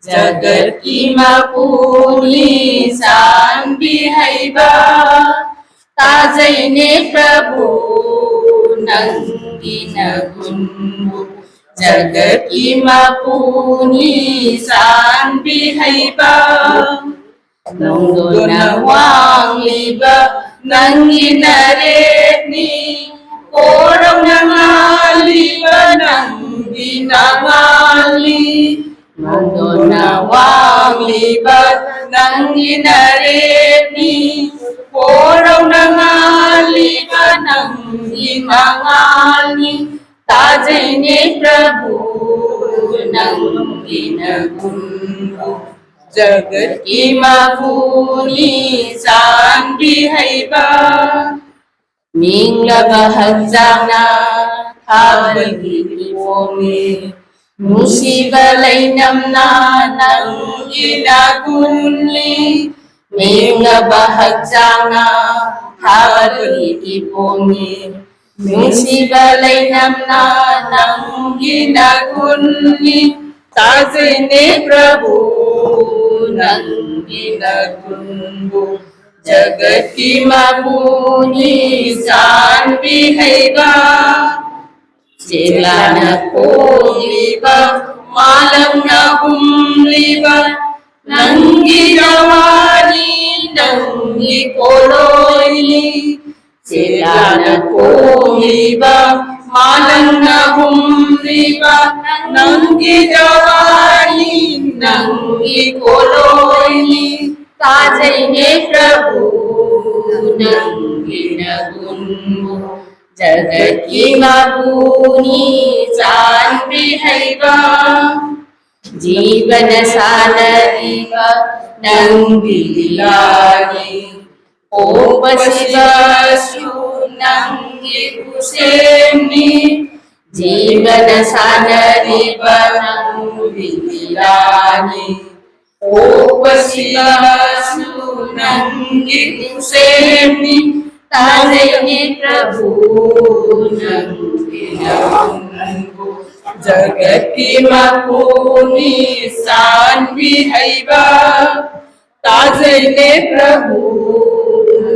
जगत की मपुनी सांबिहैबा ताजैने प्रभु नंगी नगुंबु जगत की मपुनी सांबिहैबा नोंदोना वांgliba नंगी नरेनी कोरम नंगालिba नंगी नंगाली नोंदोना वांgliba नंगी नरेनी कोरम नंगालिba नंगी नंगाली ताजैने प्रभु नंगी नगुंबु जगत की मपुनी सांबिहैबा मिंglaba hangzangna habagi ipomi musiba lainamna nanggi nagunli minglaba hangzangna habagi ipomi musiba lainamna nanggi nagunli ताजैने प्रभु नंगी नगुंबु जगत की मपुनी सांबिहैबा जेलाना कोंgliba malam nahumliba नंगी जवानी नंगी कोलोइली जेलाना कोंgliba malam nahumliba नंगी जवानी नंगी कोलोइली ताजैने प्रभु नंगी नगुंबु जगत की मपुनी सांबिहैबा जीवन सानरिबा नंगी लागी ओपशिवासु नंगी कुसेमनी जीवन सानरिबा नंगी लागी ओपशिवासु नंगी कुसेमनी ताजैने प्रभु नंगी नगुंबु जगत की मपुनी सांबिहैबा ताजैने प्रभु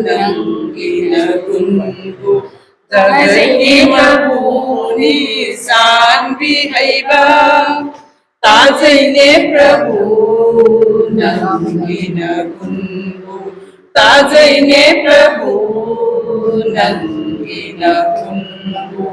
नंगी नगुंबु जगत की मपुनी सांबिहैबा ताजैने प्रभु नंगी नगुंबु ताजैने प्रभु नंगी नगुंबु